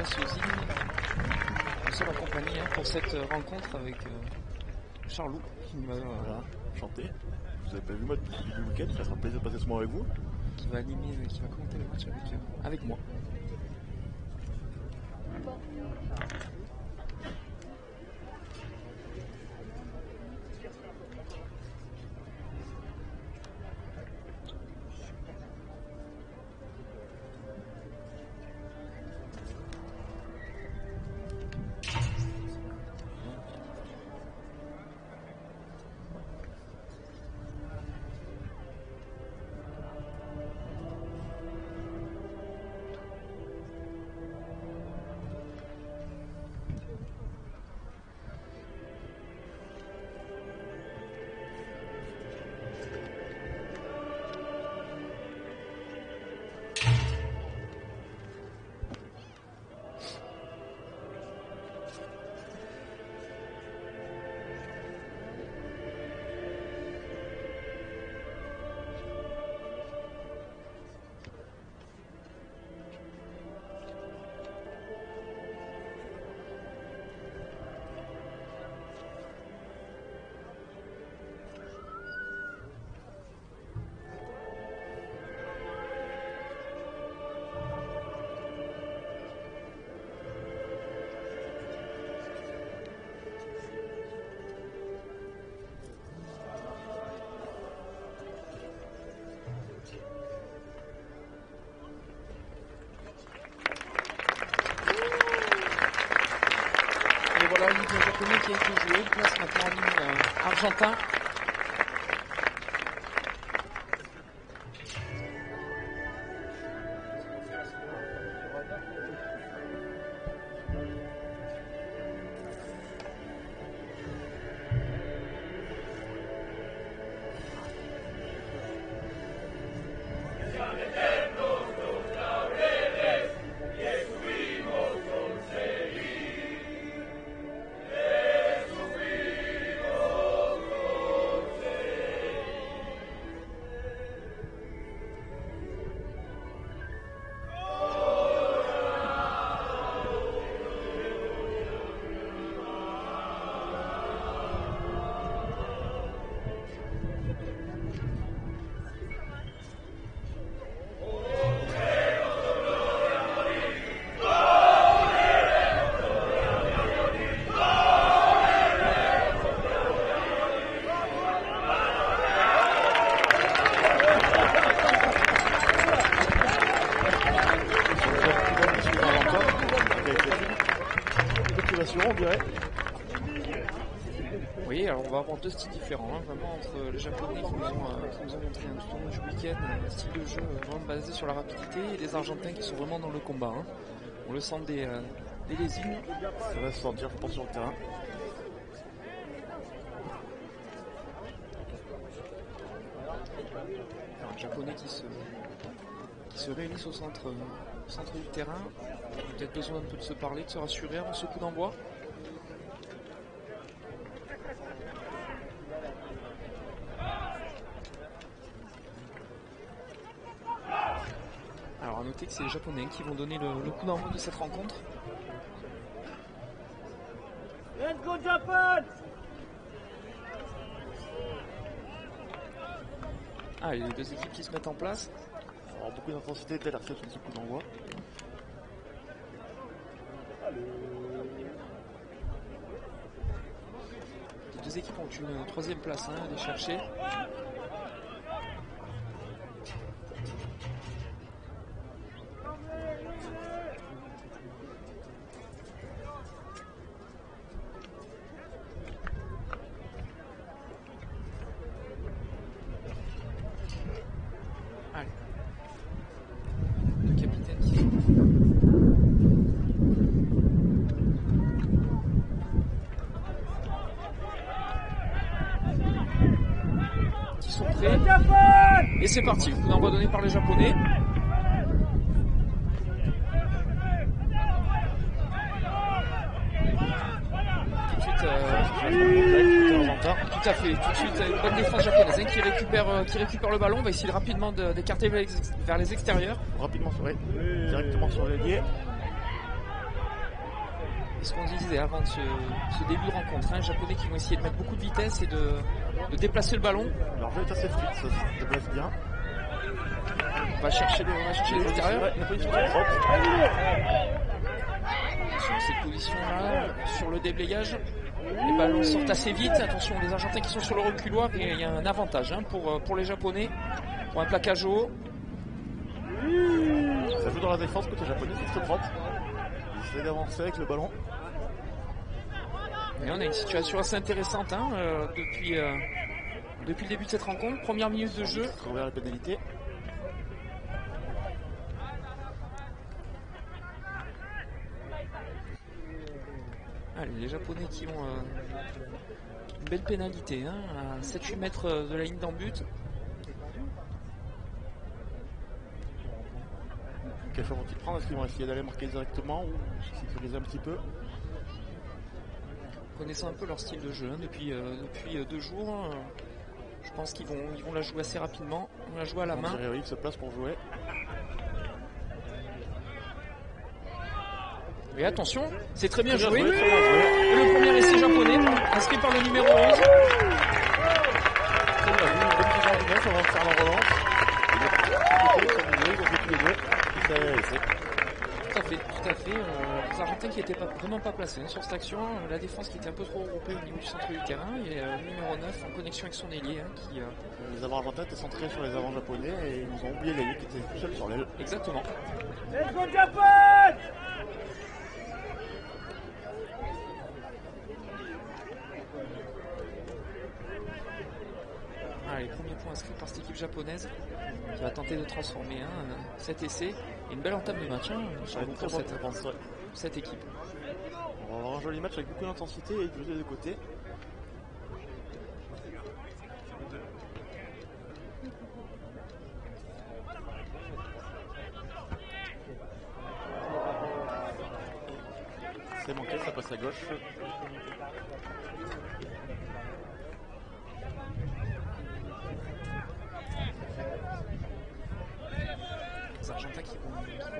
place aux îles. Nous sommes accompagnés pour cette rencontre avec Charlot qui va chanter. Vous avez pas vu moi depuis le début du week-end, ça sera un plaisir de passer ce moment avec vous. Qui va animer, qui va commenter le match avec moi. Voilà, le japonais qui a été joué, place maintenant en ligne argentin. On dirait. Oui, alors on va avoir deux styles différents, vraiment entre les Japonais qui nous ont montré un tout au long du week-end un style de jeu vraiment basé sur la rapidité et les Argentins qui sont vraiment dans le combat. On le sent des lésions. Ça va se sentir, je pense, sur le terrain. Alors, les Japonais qui se réunissent au centre du terrain. Peut-être besoin un peu de se parler, de se rassurer avant ce coup d'envoi. Alors à noter que c'est les Japonais qui vont donner le coup d'envoi de cette rencontre. Let's go Japan! Ah, les deux équipes qui se mettent en place. Alors beaucoup d'intensité dès la réception de ce coup d'envoi. Les deux équipes ont une troisième place à aller chercher. Allez. Le capitaine qui sont prêts. Et c'est parti, coup d'envoi donné par les Japonais. Tout de suite, tout à fait, tout de suite une bonne défense japonaise qui récupère le ballon, on va essayer rapidement d'écarter vers les extérieurs. Rapidement, directement sur l'ailier. C'est ce qu'on disait avant de ce début de rencontre. Les Japonais qui vont essayer de mettre beaucoup de vitesse et de déplacer le ballon. Leur jeu est assez fluide, ça se déplace bien. On va chercher l'extérieur. La position est propre. Sur cette position-là, sur le déblayage, les ballons sortent assez vite. Attention, les Argentins qui sont sur le reculoir, et il y a un avantage pour les Japonais, pour un plaquage haut. Ça joue dans la défense côté japonais, c'est très propre. Ils essaient d'avancer avec le ballon. Et on a une situation assez intéressante depuis le début de cette rencontre. Première minute de jeu. Envers la pénalité. Allez, les Japonais qui ont une belle pénalité à 7-8 mètres de la ligne d'en but. Quel choix vont-ils prendre? Est-ce qu'ils vont essayer d'aller marquer directement ou sécuriser un petit peu? Connaissant un peu leur style de jeu depuis 2 jours, je pense qu'ils vont la jouer assez rapidement. On la jouer à la main. Thierry se place pour jouer. Et attention, c'est très bien joué. Très bien joué. Et le premier essai japonais, inscrit par le numéro 11. Très bien joué, une bonne prise en vitesse, on va faire la relance. Tout à fait. Les Argentins qui n'étaient vraiment pas placés sur cette action. La défense qui était un peu trop regroupée au niveau du centre du terrain. Et le numéro 9 en connexion avec son ailier. Les avants argentins étaient centrés sur les avants japonais et ils nous ont oublié l'ailier qui était tout seul sur l'aile. Exactement. Let's go Japan! Les premiers points inscrits par cette équipe japonaise qui va tenter de transformer cet essai. Et une belle entame de match pour cette équipe. On va avoir un joli match avec beaucoup d'intensité et de deux côtés. C'est manqué, ça passe à gauche. Les Argentins qui vont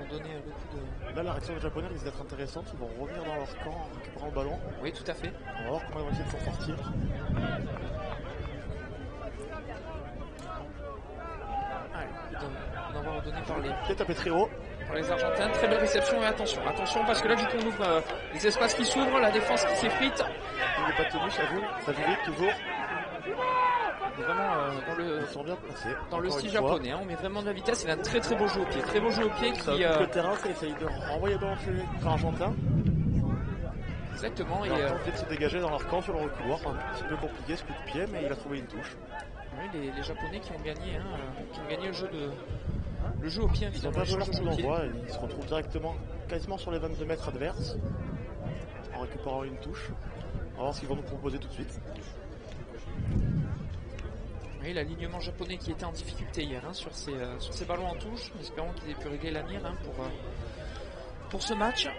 donner beaucoup de... Là, la réaction des Japonais risque d'être intéressante. Ils vont revenir dans leur camp en récupérant le ballon. Oui, tout à fait. On va voir comment ils vont essayer de s'en sortir. On va redonner par les... Qui est tapé très haut. Pour les Argentins, très belle réception et attention parce que là vu qu'on ouvre les espaces qui s'ouvrent, la défense qui s'effrite. Il n'est pas tenu, ça joue vite toujours. Vraiment dans le style japonais, on met vraiment de la vitesse. Il a un très beau jeu au pied, Ça occupe le terrain, ça essaye de renvoyer le ballon chez les Argentins. Exactement. Et tenter de se dégager dans leur camp sur le reculoir, un petit peu compliqué ce coup de pied, mais il a trouvé une touche. Oui, les Japonais qui ont gagné le jeu au pied. Ils n'ont pas joué leur coup d'envoi, ils se retrouvent directement quasiment sur les 22 mètres adverses en récupérant une touche. On va voir ce qu'ils vont nous proposer tout de suite. Oui, l'alignement japonais qui était en difficulté hier sur ces ballons en touche. Espérons qu'ils aient pu régler la mire pour ce match.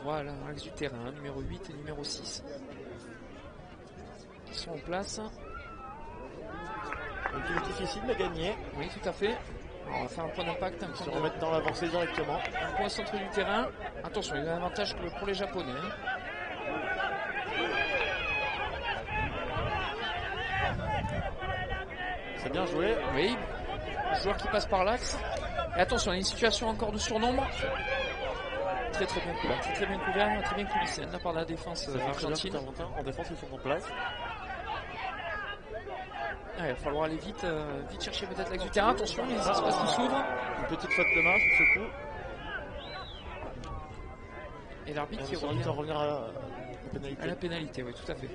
Voilà, l'axe du terrain, numéro 8 et numéro 6 qui sont en place. Donc il est difficile de gagner. Oui, tout à fait. Alors, on va faire un point d'impact, un se point remettre dans l'avancée directement. Un point au centre du terrain. Attention, il y a un avantage pour les Japonais. C'est bien joué. Oui, le joueur qui passe par l'axe. Et attention, il y a une situation encore de surnombre. Très bien couvert, très bien coulissé de la part de la défense argentine. En défense, ils sont en place. Il va falloir aller vite chercher peut-être l'axe du terrain. Attention, les espaces qui s'ouvrent. Une petite faute de main sur ce coup. Et l'arbitre qui revient à la pénalité. À la pénalité, oui, tout à fait.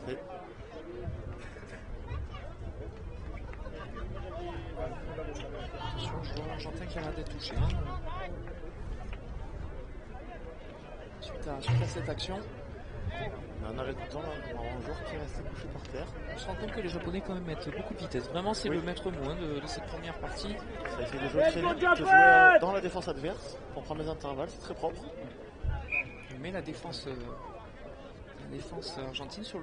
Oui. Attention, le joueur argentin qui a l'air d'être touché. Suite à cette action. Un arrêt de temps, un joueur qui est resté couché par terre. On se rend compte que les Japonais quand même mettent beaucoup de vitesse. Vraiment, c'est le maître mot de cette première partie. Ça essaie de jouer très vite, de jouer dans la défense adverse pour prendre les intervalles, c'est très propre. Mais la défense argentine sur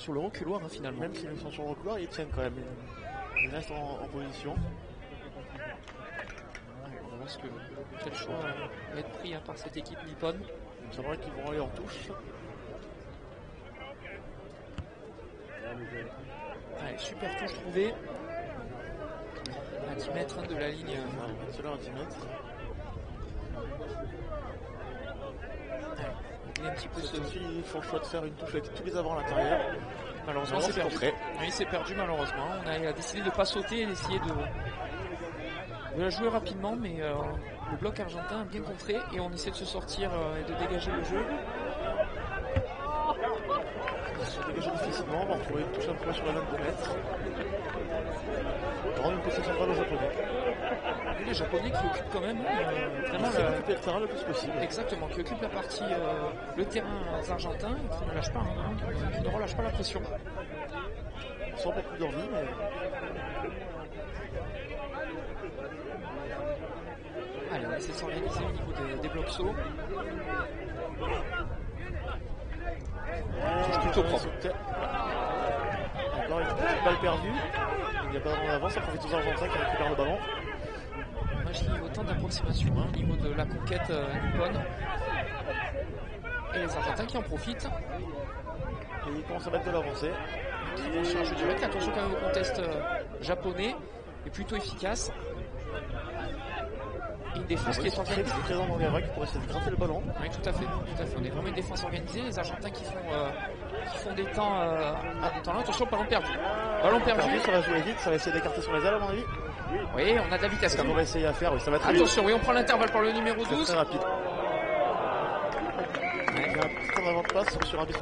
sur le reculoir finalement. Même s'ils sont sur le reculoir, ils tiennent quand même. Ils restent en position. On va voir quel choix va être pris par cette équipe nippone. C'est vrai qu'ils vont aller en touche. Allez, super touche trouvée. À 10 mètres de la ligne. C'est là à 10 mètres. Il est un petit peu ils font le choix de faire une touche avec tous les avants à l'intérieur. Malheureusement, c'est perdu. Oui, c'est perdu malheureusement. On a décidé de ne pas sauter et d'essayer de la jouer rapidement, mais le bloc argentin a bien contré et on essaie de se sortir et de dégager le jeu. Ils se dégagent difficilement, on va retrouver tout simplement sur la 22 mètres. Rendre une possession de balle aux Japonais. Et les Japonais qui occupent quand même vraiment occuper le terrain le plus possible. Exactement, qui occupent la partie, le terrain argentin et qui ne lâchent pas, qui ne relâchent pas la pression. Sans beaucoup d'envie, mais. Allez, on essaie de s'organiser au niveau des blocs sauts. Touche plutôt propre. Encore une petite balle perdue. Il n'y a pas vraiment d'avance, ça profite aux Argentins qui récupèrent le ballon. Moi je dis autant d'approximation au niveau de la conquête nippone. Et les Argentins qui en profitent. Et ils commencent à mettre de l'avancée. Qui vont charger direct. Attention quand même au contest japonais. Est plutôt efficace. Une défense qui est organisée. Très présent dans les racks pour essayer de gratter le ballon. Oui, tout à fait. On est vraiment une défense organisée. Les Argentins qui font des temps là. Attention, ballon perdu. Ballon perdu. Ça va jouer vite, ça va essayer d'écarter sur les ailes à mon avis. Oui, on a de la vitesse quand même. On va essayer à faire, oui, ça va très attention, oui, on prend l'intervalle par le numéro 12. Très rapide. Il y a un petit temps d'avant de passe sur un arbitre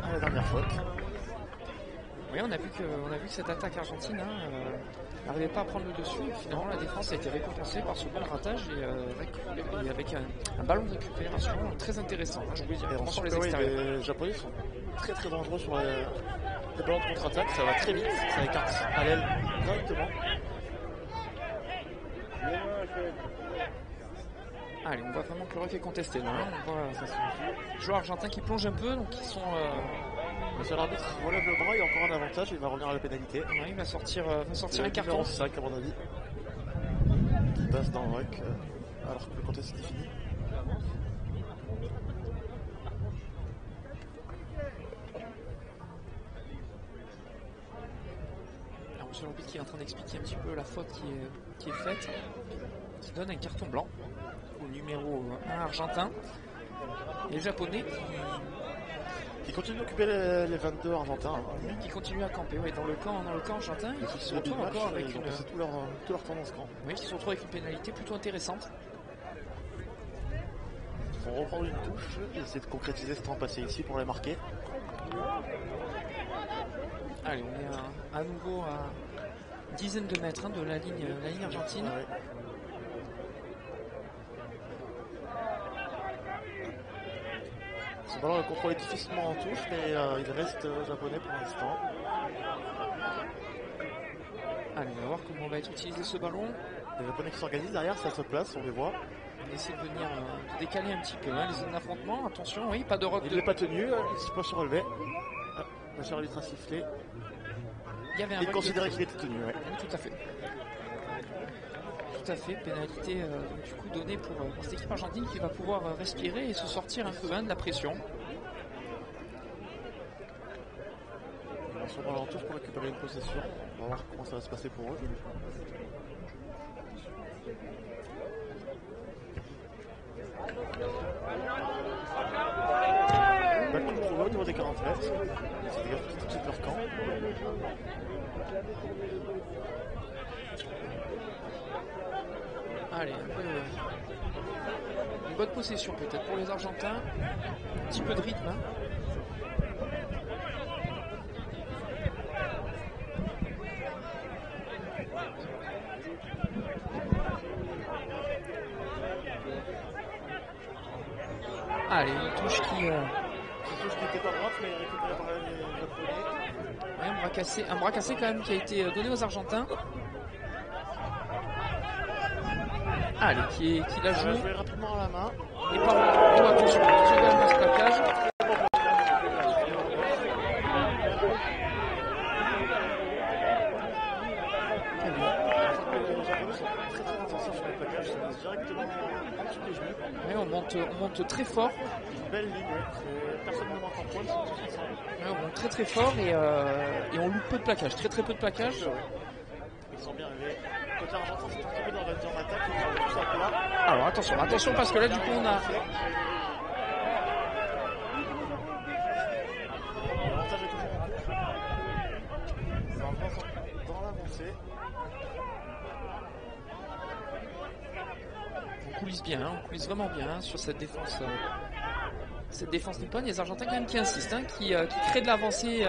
à la dernière faute. Oui, on a vu que cette attaque argentine n'arrivait pas à prendre le dessus. Et finalement, la défense a été récompensée par ce bon ratage et avec un ballon de récupération très intéressant. Je voulais dire, sur les extérieurs. Les Japonais sont très très dangereux sur les ballons de contre-attaque. Ça va très vite, ça écarte à l'aile directement. Allez, on voit vraiment que le ref est contesté. Là, on voit les joueurs argentins qui plongent un peu, donc ils sont. Le seul arbitre relève le bras, il y a encore un avantage, il va revenir à la pénalité. Ouais, il va sortir un carton. 5 à mon avis. Qui passe dans le ruck alors que le contest est fini. Alors, M. Lampitre qui est en train d'expliquer un petit peu la faute qui est faite, qui donne un carton blanc au numéro 1 argentin. Et les Japonais qui continuent d'occuper les 22 argentins. Qui continuent à camper dans le camp argentin et qui se retrouvent encore avec tout leur temps dans ce camp. Oui, qui se retrouvent avec une pénalité plutôt intéressante. Ils vont reprendre une touche et essayer de concrétiser ce temps passé ici pour les marquer. Allez, on est à nouveau à une dizaine de mètres de la ligne argentine. Ouais. Ce ballon est contrôlé difficilement en touche, mais il reste japonais pour l'instant. Allez, on va voir comment va être utilisé ce ballon. Les Japonais qui s'organisent derrière, ça se place, on les voit. On essaie de venir décaler un petit peu les zones d'affrontement. Attention, oui, pas de rock. Il n'est pas tenu, il peut se relever. La chère arbitre a sifflé. Il considérait qu'il était tenu, ouais. Oui, tout à fait. Tout à fait, pénalité du coup donnée pour cette équipe argentine qui va pouvoir respirer et se sortir un peu de la pression. Ils sont dans leur touche pour récupérer une possession. On va voir comment ça va se passer pour eux. Balle tout trouvé au niveau des 40 mètres. C'est dégage tout de suite leur camp. Allez, une bonne possession peut-être pour les Argentins. Un petit peu de rythme. Allez, une touche qui n'était pas droite, mais récupérée par les Japonais. Ouais, un bras cassé quand même qui a été donné aux Argentins. Allez, qui la joue. Joué rapidement à la main. Et par attention, ce plaquage. remontent très fort. Une belle ligne, personne ne manque en pointe, ils sont tous ensemble. On remonte très très fort et on loupe peu de plaquage, très très peu de plaquage. Ils sont bien arrivés. Côté argentin, c'est retrouvé dans la zone d'attaque, ils sont tous à plat. Alors attention parce que là du coup on a... L'avantage est toujours en cours. Ça avance dans l'avancée. On coulisse bien, on coulisse vraiment bien sur cette défense. Cette défense nippone, les Argentins quand même qui insistent, qui créent de l'avancée.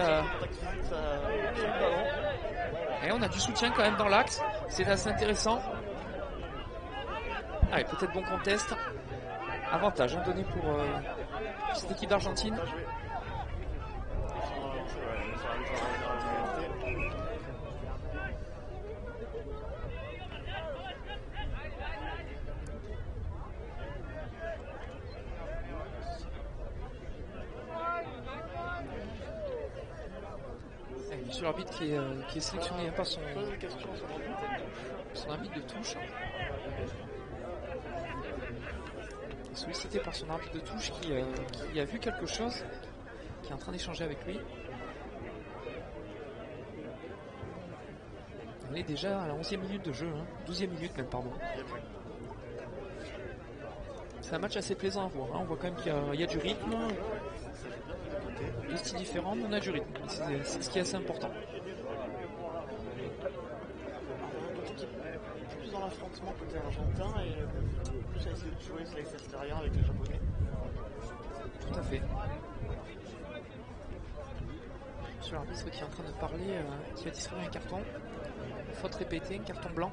Et on a du soutien quand même dans l'axe, c'est assez intéressant. Allez, peut-être bon contest. Avantage donné pour cette équipe d'Argentine. Sur l'arbitre qui est sélectionné par son arbitre de touche. Sollicité par son arbitre de touche qui a vu quelque chose, qui est en train d'échanger avec lui. On est déjà à la 11e minute de jeu, 12e minute même, pardon. C'est un match assez plaisant à voir, on voit quand même qu'il y a du rythme. Deux styles différents, mais on a du rythme. C'est ce qui est assez important. Plus dans l'affrontement côté argentin et plus à essayer de jouer sur l'axe extérieur avec les Japonais. Tout à fait. Sur l'arbitre qui est en train de parler, qui a distribué un carton. Faute répétée, un carton blanc.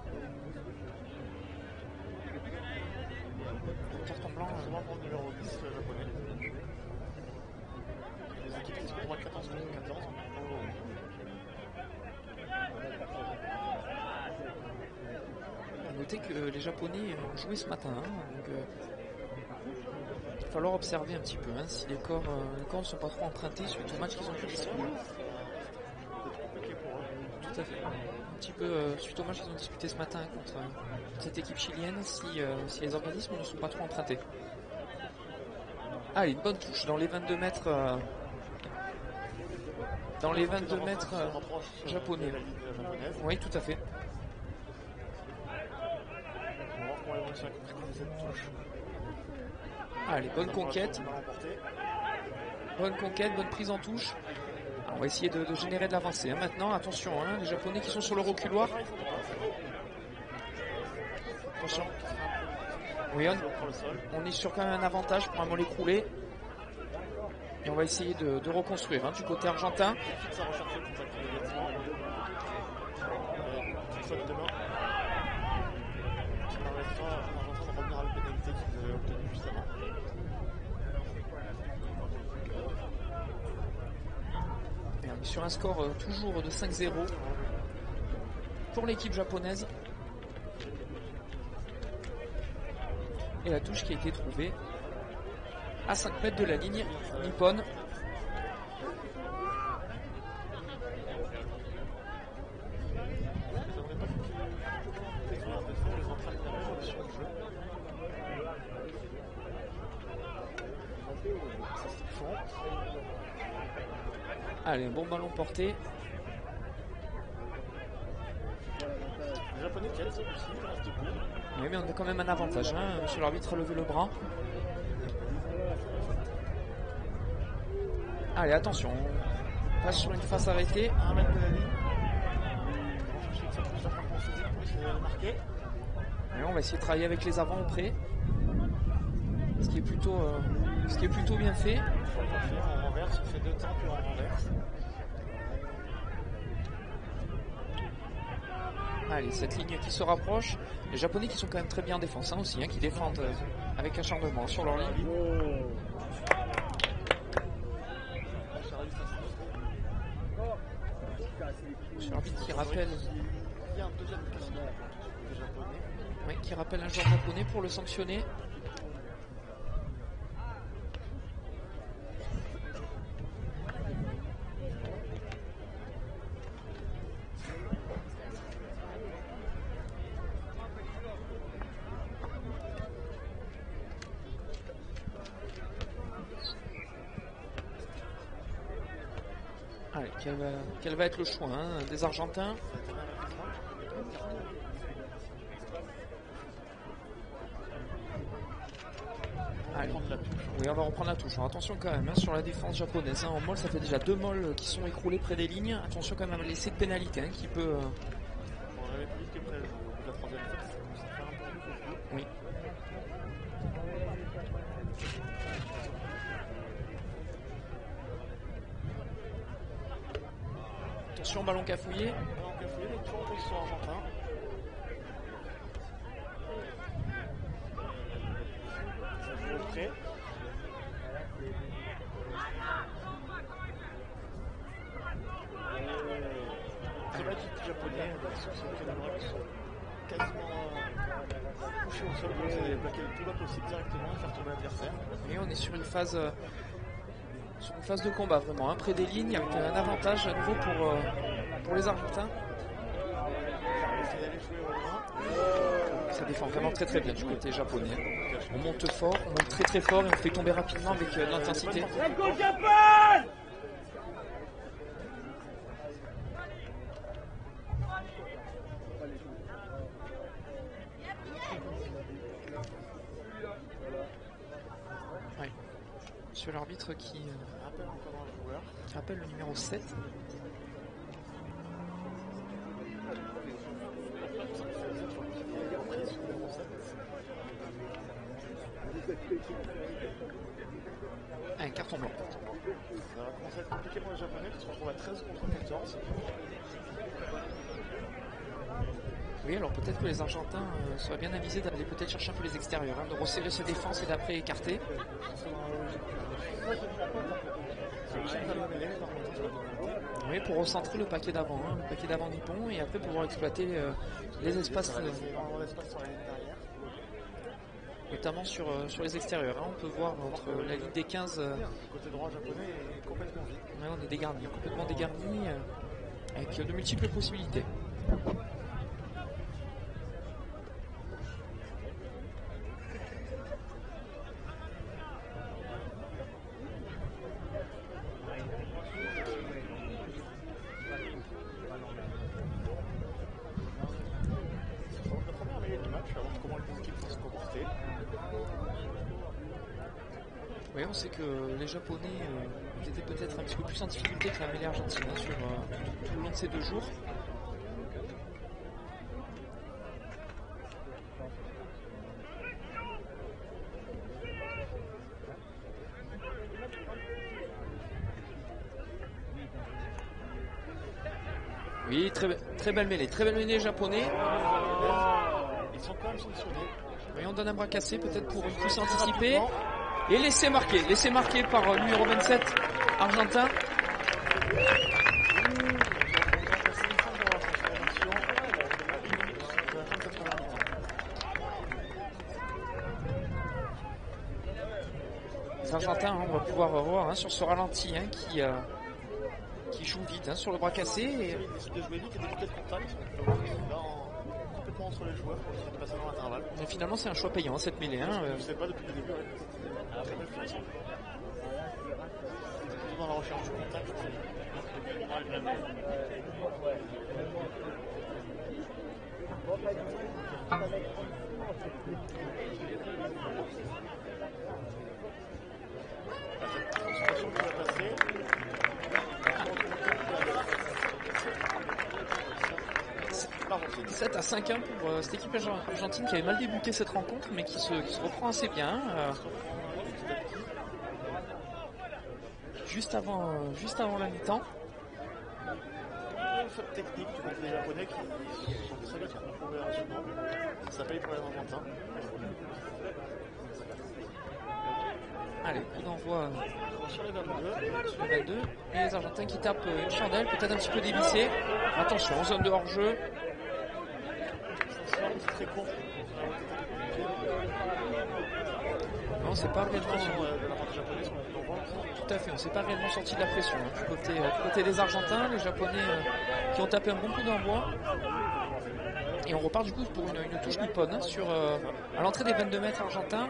Un carton blanc. Seulement pour le numéro 10 japonais. Les équipes qui se retrouvent à 14 contre 14. Notez que les Japonais ont joué ce matin, donc il va falloir observer un petit peu si les corps ne sont pas trop empruntés suite au match qu'ils ont pu disputer. Tout à fait. Un petit peu suite au match qu'ils ont disputé ce matin contre cette équipe chilienne, si les organismes ne sont pas trop empruntés. Allez, une bonne touche dans les 22 mètres. Dans les 22 mètres japonais. Oui, tout à fait. Allez, bonne conquête. Bonne conquête, bonne prise en touche. Alors, on va essayer de générer de l'avancée. Maintenant, attention, les Japonais qui sont sur le reculoir. Attention. Oui, on est sur quand même un avantage pour un mollet écroulé. Et on va essayer de reconstruire du côté argentin. Et on est sur un score toujours de 5-0 pour l'équipe japonaise. Et la touche qui a été trouvée à 5 mètres de la ligne nippone. Allez, un bon ballon porté. Les Japonais qui aident aussi, restent debout. Oui, mais on a quand même un avantage. Monsieur l'arbitre a levé le bras. Allez, attention. On passe sur une face arrêtée. 1 mètre de la ligne. On va chercher que ça touche d'affrontement physique pour essayer de le marquer. Et on va essayer de travailler avec les avants auprès. Ce qui est plutôt bien fait. On renverse, on fait 2 temps puis on renverse. Allez, cette ligne qui se rapproche. Les Japonais qui sont quand même très bien en défense aussi, qui défendent avec acharnement sur leur ligne. Sur l'arbitre qui rappelle. Il y a un deuxième casse des Japonais. Oui, qui rappelle un joueur japonais pour le sanctionner. Allez, quel va être le choix hein, des Argentins? Allez. Oui, on va reprendre la touche. Alors, attention quand même hein, sur la défense japonaise. Hein, en molle, ça fait déjà 2 molles qui sont écroulés près des lignes. Attention quand même à l'essai de pénalité hein, qui peut. Oui. Attention, ballon cafouillé. Ballon cafouillé, il est toujours en position argentin. Ça joue au près. C'est pas du japonais, sur ces caméras qui sont quasiment couchés au sol, pour essayer de plaquer le plus bas possible directement et faire tomber l'adversaire. Et on est sur une phase de combat vraiment, hein, près des lignes, avec un avantage à nouveau pour les Argentins. Ça défend vraiment très très bien du côté japonais. On monte fort, on monte très très fort et on fait tomber rapidement avec de l'intensité. Let's go Japan! Ouais. Monsieur l'arbitre qui rappelle le numéro 7. Un carton blanc. Ça va commencer à être compliqué pour les Japonais qui se retrouvent à 13 contre 14. Oui, alors peut-être que les Argentins seraient bien avisés d'aller peut-être chercher un peu les extérieurs, hein, de resserrer ses défenses et d'après écarter. Oui, pour recentrer le paquet d'avant, hein, le paquet d'avant nippon, et après pouvoir exploiter les espaces, notamment sur les extérieurs. Hein. On peut voir entre la ligne des 15. Le côté droit japonais est complètement vide. Ouais, on est dégarni, complètement dégarni, avec de multiples possibilités. Oui, on sait que les Japonais étaient peut-être un petit peu plus en difficulté que la mêlée argentine hein, sur tout le long de ces 2 jours. Oui, très belle mêlée japonais. Ils sont quand même sanctionnés. Oui, on donne un bras cassé peut-être pour une poussée anticipée. Et laissez marquer par le numéro 27 argentin. Les Argentins, hein, on va pouvoir voir hein, sur ce ralenti hein, qui joue vite hein, sur le bras cassé. Et... Ils décident de jouer vite et d'éviter le contact. On peut voir qu'ils sont là complètement entre les joueurs pour essayer de passer dans l'intervalle. Et finalement, c'est un choix payant cette mêlée. Hein, je ne sais pas depuis le début. Très belle finition. Dans la recherche du contact, c'est 7 à 5-1 pour cette équipe argentine qui avait mal débuté cette rencontre mais qui se reprend assez bien. Juste avant la mi-temps. Une faute technique du côté des Japonais qui sont très vite retrouvés rapidement. Ça paye pour les Argentins. Allez, coup d'envoi sur les 22. Et les Argentins qui tapent une chandelle, peut-être un petit peu dévissée. Attention, en zone de hors-jeu. C'est très court. Non, c'est pas réellement. Tout à fait, on s'est pas réellement sorti de la pression hein, du côté des Argentins, les Japonais qui ont tapé un bon coup d'envoi. Et on repart du coup pour une touche nippone hein, à l'entrée des 22 mètres argentins.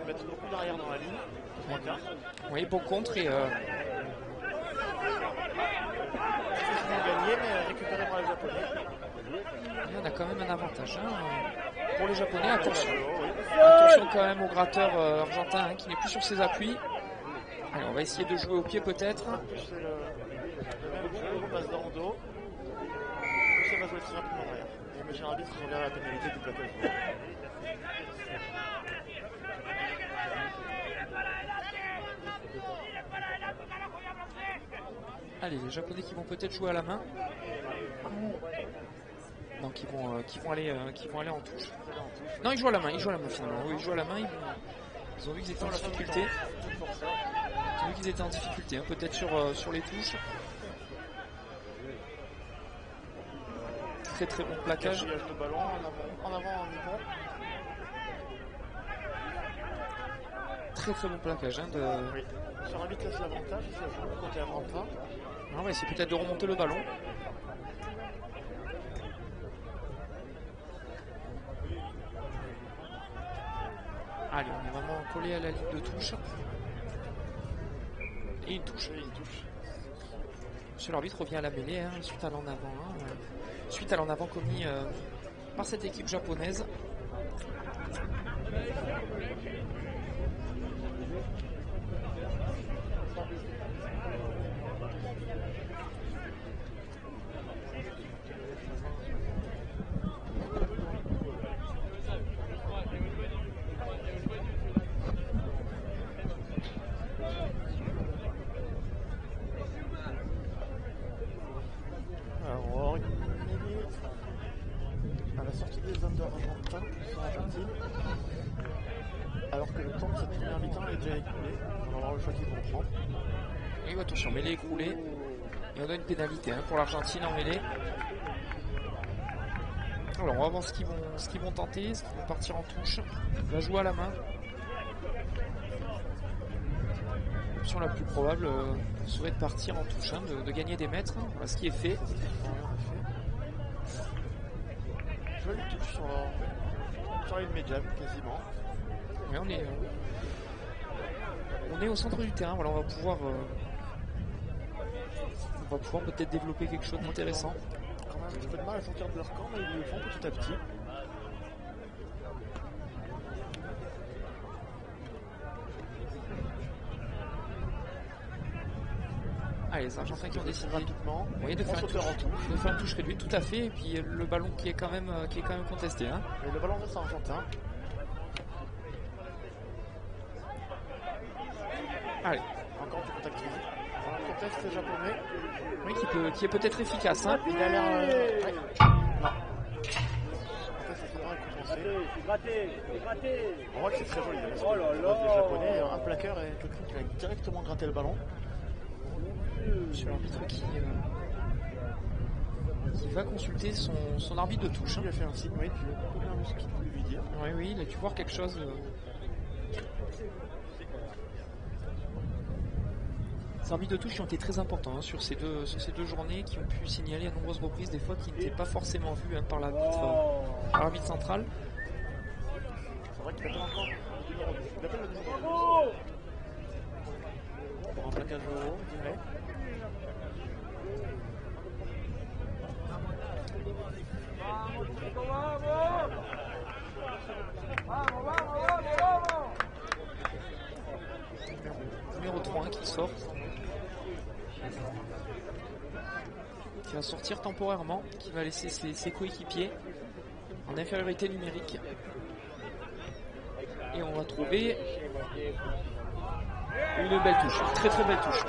ils mettent beaucoup d'arrière dans la ligne. Oui, bon contre et gagné, mais récupéré par les Japonais. Et on a quand même un avantage pour les Japonais. Attention quand même au gratteur argentin qui n'est plus sur ses appuis. Allez, on va essayer de jouer au pied peut-être. C'est le même jeu, on passe dans le dos. Ça va jouer très rapidement derrière. Et le monsieur arbitre revient à la pénalité du plateau. Allez, les Japonais qui vont peut-être jouer à la main. Non, qui vont aller en touche. Non, ils jouent à la main finalement. Oui, ils jouent à la main. Ils ont vu qu'ils étaient en difficulté. Peut-être sur les touches. Très très bon plaquage. De ballon en avant en niveau. Très très bon plaquage. Oui. Sur un vitesse l'avantage, ça joue côté argentin. On va essayer peut-être de remonter le ballon. Allez, on est vraiment collé à la ligne de touche. Et une touche. Monsieur l'arbitre revient à la mêlée suite à l'en avant commis par cette équipe japonaise. Alors que le temps de cette première mi-temps est déjà écoulé. On va voir le choix qu'ils vont prendre. Et attention, mêlée écroulée. Et on a une pénalité pour l'Argentine en mêlée. Alors on va voir ce qu'ils vont tenter, est-ce qu'ils vont partir en touche. La joue à la main. L'option la plus probable serait de partir en touche, de gagner des mètres. Voilà ce qui est fait. Jolie touche sur une médiane quasiment. Oui, on est au centre du terrain. Voilà, on va pouvoir peut-être développer quelque chose d'intéressant. Quand même un petit peu de mal à sortir de leur camp, mais ils le font petit à petit. Allez, les Argentins qui ont décidé rapidement de faire une touche réduite, tout à fait. Et puis le ballon qui est quand même contesté. Et le ballon reste argentin. Allez. Encore du contact physique. Un contest japonais. Oui, qui est peut-être efficace. Il a l'air. Non. C'est gratté. On voit que c'est très joli. Oh là là. Les Japonais, un plaqueur et quelqu'un qui va directement gratter le ballon. Sur l'arbitre qui va consulter son arbitre de touche. Il a fait un signe, oui, puis ce qu'il voulait lui dire. Oui, il a dû voir quelque chose. Ces arbitres de touche qui ont été très importants sur ces deux journées, qui ont pu signaler à nombreuses reprises des fois qui n'étaient pas forcément vus par l'arbitre central. C'est vrai qu'il appelle encore. Il appelle le numéro. Pour un plaquage haut, je dirais. Numéro 3 qui sort. Qui va sortir temporairement, qui va laisser ses coéquipiers en infériorité numérique. Et on va trouver une belle touche, une très très belle touche.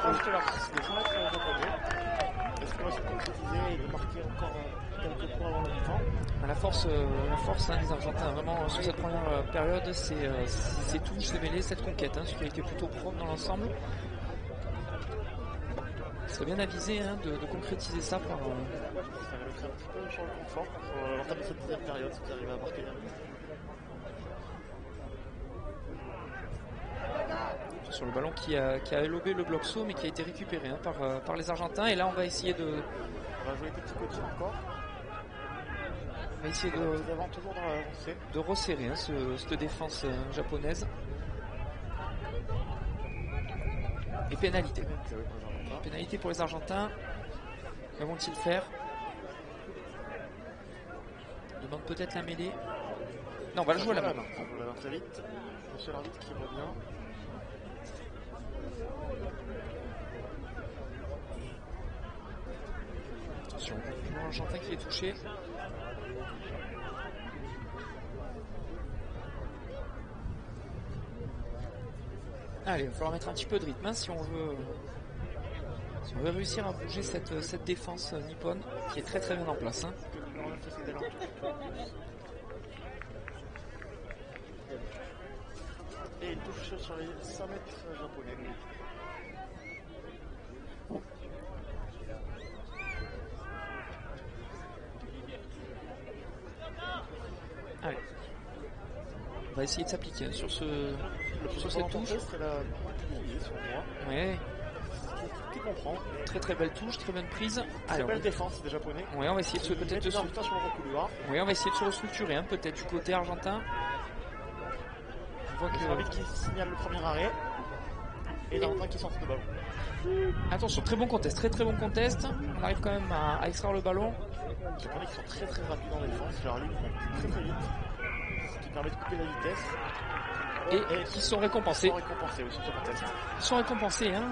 Est-ce qu'on va se concrétiser et de marquer encore quelques points avant la mi-temps? La force des Argentins, vraiment sur cette première période, c'est ces touches, ces mêlées, cette conquête, ce qui a été plutôt propre dans l'ensemble. Il serait bien avisé de concrétiser ça par. Ça va mettre un petit peu sur le confort pour l'entame de cette deuxième période si vous arrivez à marquer. Sur le ballon qui a élobé le bloc saut mais qui a été récupéré par les Argentins. Et là on va essayer de. On va jouer petit côté encore. On va essayer de resserrer cette défense japonaise. Et pénalité. Pénalité pour les Argentins. Que vont-ils faire? On demande peut-être la mêlée. Non, on va le jouer à la main. On va la main très vite. Monsieur l'arbitre qui revient. Attention, l'Argentin qui est touché. Allez, il va falloir mettre un petit peu de rythme hein, si on veut réussir à bouger cette défense nippone qui est très très bien en place. Hein. Et il touche sur les 100 mètres japonais. Allez. On va essayer de s'appliquer sur cette touche. C'est la sur moi. Ouais. Qui comprend. Très très belle touche, très bonne prise. Très belle défense des Japonais. Ouais, on va essayer de peut-être de on va essayer de se restructurer, hein, peut-être du côté argentin. On voit que l'arbitre qui signale le premier arrêt et l'Argentin qui sortent de ballon. Attention, très bon contest, très très bon contest. On arrive quand même à extraire le ballon. Les Japonais qui sont très très rapides en défense, leur ligne monte très très vite, ce qui permet de couper la vitesse. Et qui sont récompensés. Ils sont récompensés, hein.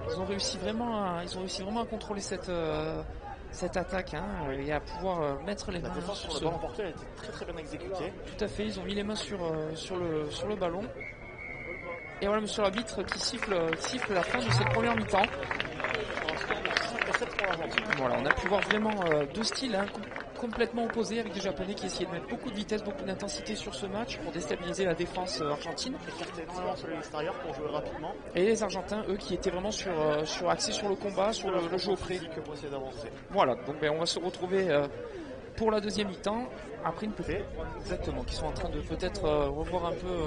Ils ont réussi vraiment à contrôler cette attaque hein, et à pouvoir mettre les mains sur le ballon porté. Elle a été très très bien exécutée. Tout à fait, ils ont mis les mains sur le ballon. Et voilà monsieur l'arbitre qui siffle la fin de cette première mi-temps. Voilà, on a pu voir vraiment deux styles hein, complètement opposés avec des Japonais qui essayaient de mettre beaucoup de vitesse, beaucoup d'intensité sur ce match pour déstabiliser la défense argentine. Écarté énormément sur l'extérieur pour jouer rapidement. Et les Argentins, eux, qui étaient vraiment axés sur le combat, sur le jeu au près. Voilà, donc on va se retrouver pour la deuxième mi-temps après une petite. Exactement, qui sont en train de peut-être revoir un peu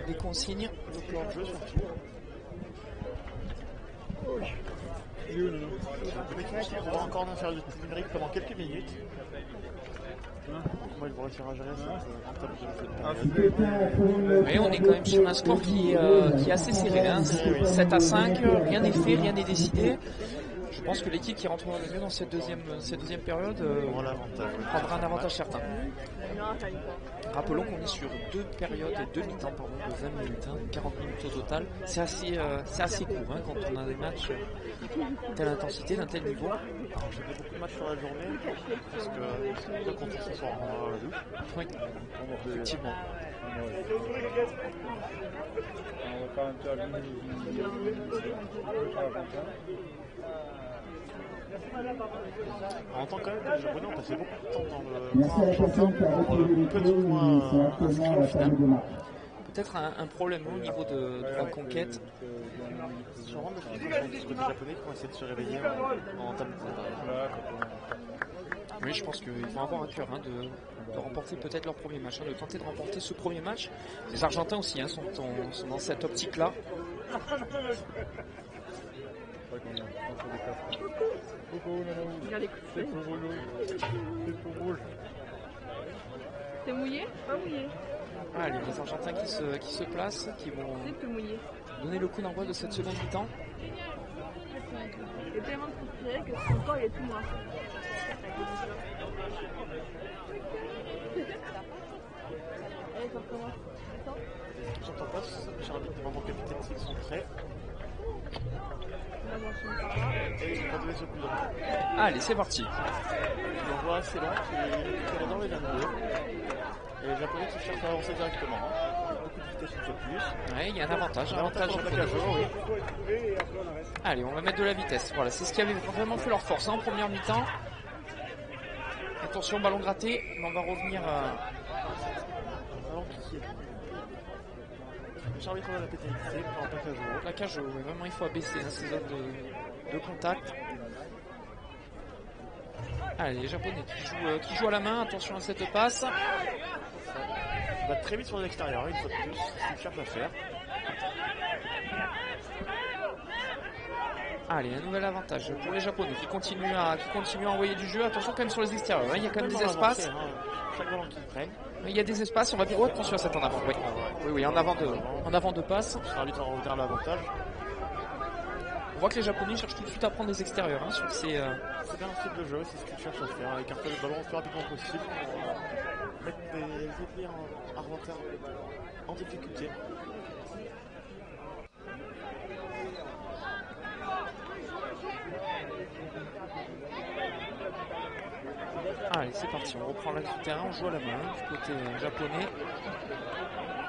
les consignes. Le plan de jeu surtout. On va encore en faire du numérique pendant quelques minutes. Moi, ils vont réussir à gérer ça. Mais on est quand même sur un score qui est assez serré. Hein. 7-5, rien n'est fait, rien n'est décidé. Je pense que l'équipe qui rentrera le mieux dans cette deuxième période prendra un avantage certain. Rappelons qu'on est sur deux périodes et deux mi-temps de 20 minutes, hein, 40 minutes au total. C'est assez court hein, quand on a des matchs de telle intensité, d'un tel niveau. Alors, j'ai fait beaucoup de matchs sur la journée parce que c'est deux contre ce soir à la douche. Oui, effectivement. On entend quand même que les Japonais ont passé beaucoup de temps dans le camp argentin pour peu de points inscrits au final. Peut-être un problème au niveau de la conquête. Je me rends compte que les Japonais qui vont essayer de se réveiller en table de. Oui, je pense qu'ils vont avoir un cœur hein, de remporter peut-être leur premier match, hein, de tenter de remporter ce premier match. Les Argentins aussi hein, sont dans cette optique-là. C'est mouillé? Pas mouillé. Allez, les Argentins qui se placent, qui vont donner le coup d'envoi de cette seconde mi-temps. Il est tellement transpiré que son corps il est tout noir. Allez, ça recommence. J'entends pas, Charlie demande au capitaine s'ils sont prêts. Et il va donner ce coup d'envoi. Allez, c'est parti. On voit assez long qui est dans les 22. Et les Japonais qui cherchent à avancer directement. Beaucoup de vitesse une fois de plus. Ouais, il y a un avantage. Oui. Allez, on va mettre de la vitesse. Voilà, c'est ce qui avait vraiment fait leur force hein, en première mi-temps. Attention, ballon gratté. On va revenir. Ballon piqué. Charlie trouve la pénalité pour un plaquage haut. Plaquage haut, vraiment il faut abaisser hein, ces zones de contact. Allez, les Japonais qui jouent à la main. Attention à cette passe. Ça va très vite sur l'extérieur, une fois de plus. C'est ce qu'ils cherchent à faire. Allez, un nouvel avantage pour les Japonais qui continuent à envoyer du jeu. Attention quand même sur les extérieurs, hein. Il y a quand même des espaces. chaque ballon qu'ils prennent. Il y a des espaces, on va dire. Oh, attention à cette en avant. Oui, oui, en avant de passe. L'arbitre va revenir à l'avantage. On voit que les Japonais cherchent tout de suite à prendre des extérieurs sur ces. C'est bien un style de jeu, c'est ce qu'ils cherchent à faire, écarter le ballon le plus rapidement possible, mettre des ennemis en inventaire en difficulté. Allez, c'est parti, on reprend l'axe du terrain, on joue à la main du côté japonais.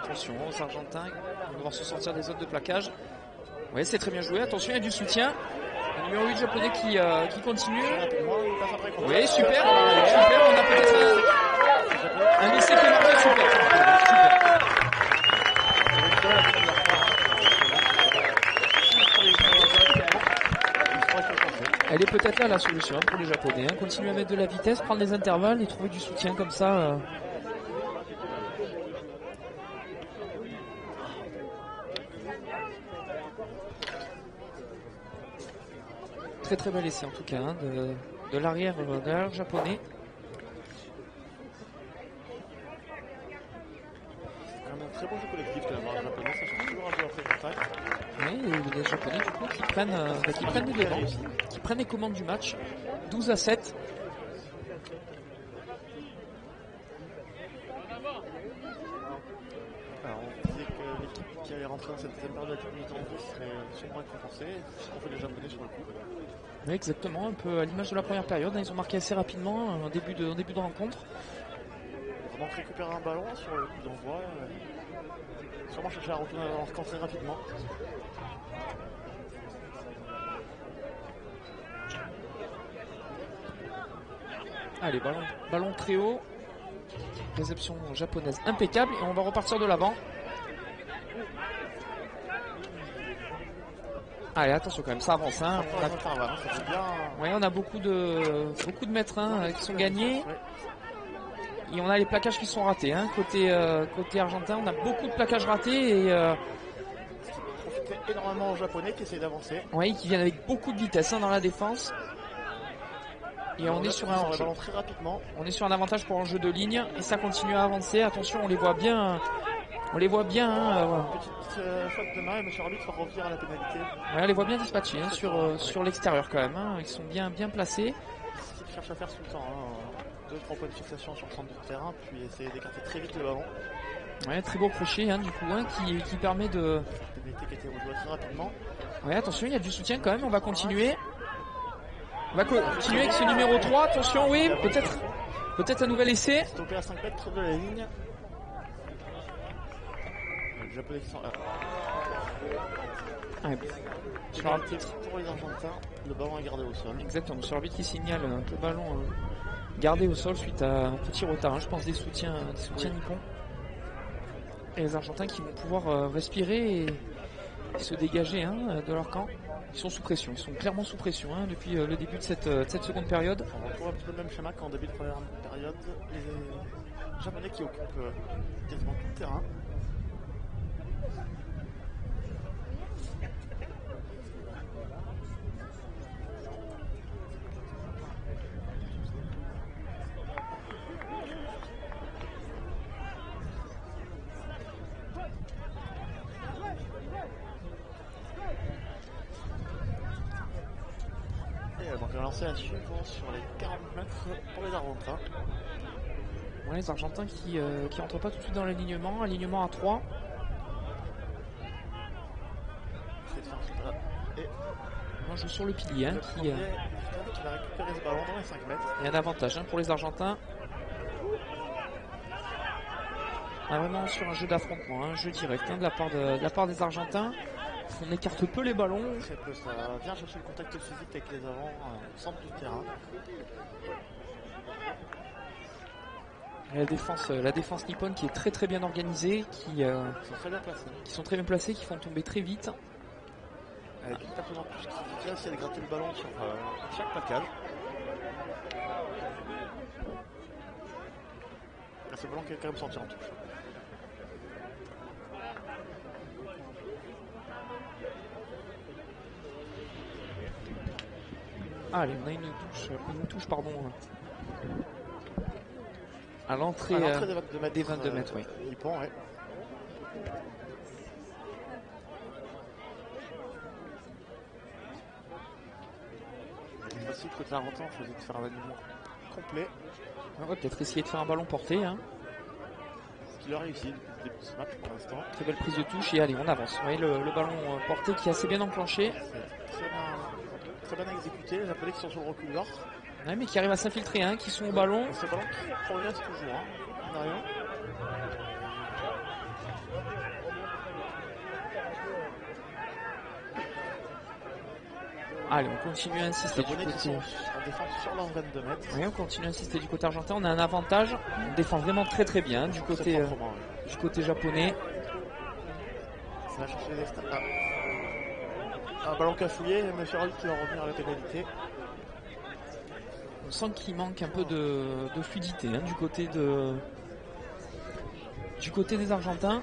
Attention aux Argentins, ils vont devoir se sortir des zones de plaquage. Oui, c'est très bien joué, attention, il y a du soutien. Le numéro 8 japonais qui continue. Oui, super, super, on a peut-être un essai qui est marqué, super. Elle est peut-être là la solution pour les Japonais. Continuer à mettre de la vitesse, prendre les intervalles et trouver du soutien comme ça. Très très bel essai en tout cas de l'arrière japonais. C'est quand même un très bon jeu collectif de la part japonais, ça change toujours un peu après contact. Oui, les Japonais du coup qui prennent les devants, qui prennent les commandes du match. 12-7. Alors on disait que l'équipe qui allait rentrer dans cette deuxième période de la mi-temps serait sûrement récompensée, c'est ce qu'ont fait les Japonais sur le coup. Oui, exactement, un peu à l'image de la première période. Ils ont marqué assez rapidement en début de rencontre. Vraiment récupérer un ballon sur le coup d'envoi. Sûrement chercher à retourner dans le camp très rapidement. Allez, ballon très haut. Réception japonaise impeccable et on va repartir de l'avant. Allez, attention quand même, ça avance. Hein. On a beaucoup de mètres qui sont gagnés. Et on a les plaquages qui sont ratés. Hein. Côté argentin, on a beaucoup de plaquages ratés et profiter énormément aux Japonais qui essayent d'avancer. Oui, qui viennent avec beaucoup de vitesse dans la défense. Et on est sur un ballon très rapidement. On est sur un avantage pour un jeu de ligne et ça continue à avancer. Attention, on les voit bien. Petite shot de main et M. Arbitre va revenir à la pénalité. Ouais, on les voit bien dispatchés sur l'extérieur quand même. Ils sont bien placés. C'est ce qu'ils cherchent à faire tout le temps. 2-3 points de fixation sur le centre du terrain, puis essayer d'écarter très vite le ballon. Ouais, très beau crochet du coup qui permet de. La pénalité qui a été rejouée très rapidement. Ouais, attention, il y a du soutien quand même. On va continuer. On va continuer avec ce numéro 3. Attention, oui, peut-être un nouvel essai. Stoppé à 5 mètres de la ligne. Les Japonais qui sont là. Pour les Argentins, le ballon est gardé au sol. Exactement, sur l'arbitre qui signale le ballon gardé au sol suite à un petit retard, je pense des soutiens nippons. Et les Argentins qui vont pouvoir respirer et se dégager de leur camp. Ils sont sous pression, ils sont clairement sous pression depuis le début de cette seconde période. On retrouve un petit peu le même schéma qu'en début de première période. Les Japonais qui occupent quasiment tout le terrain. Donc on va lancer la suivante sur les 40 mètres pour les Argentins. Ouais, les Argentins qui rentrent pas tout de suite dans l'alignement, alignement à 3. Et on joue sur le pilier qui va récupérer ce ballon dans les 5 mètres. Il y a un avantage pour les Argentins. On est vraiment sur un jeu d'affrontement, un jeu direct de la part des Argentins. On écarte peu les ballons. C'est que ça vient chercher le contact physique avec les avants au centre du terrain. La défense nippone qui est très très bien organisée, qui sont très bien placés, qui font tomber très vite. Avec une personne en plus qui vient essayer de gratter le ballon sur chaque plaquage. Ce ballon qui est quand même sorti en touche. Allez, on a une touche À l'entrée des 22 mètres, oui. Nippon, ouais. Aussi, côté argentin, on faisait de faire un alignement complet. On va peut-être essayer de faire un ballon porté. Hein. Ce qui leur réussit depuis le début de ce match pour l'instant. Très belle prise de touche et allez, on avance. Vous voyez le ballon porté qui est assez bien enclenché. Très bien exécuté. Les Japonais qui sont sur le reculeur. Ouais, mais qui arrivent à s'infiltrer, hein, qui sont au ballon. C'est le ballon qui progresse toujours. Hein. On a rien. Allez, on continue à insister du côté. On défend sur leur 22 mètres. Oui, on continue à insister du côté argentin. On a un avantage. On défend vraiment très très bien du côté japonais. Ça va chercher un ballon cafouillé. M. Charles qui va revenir à la pénalité. On sent qu'il manque un peu de fluidité hein, du côté des Argentins.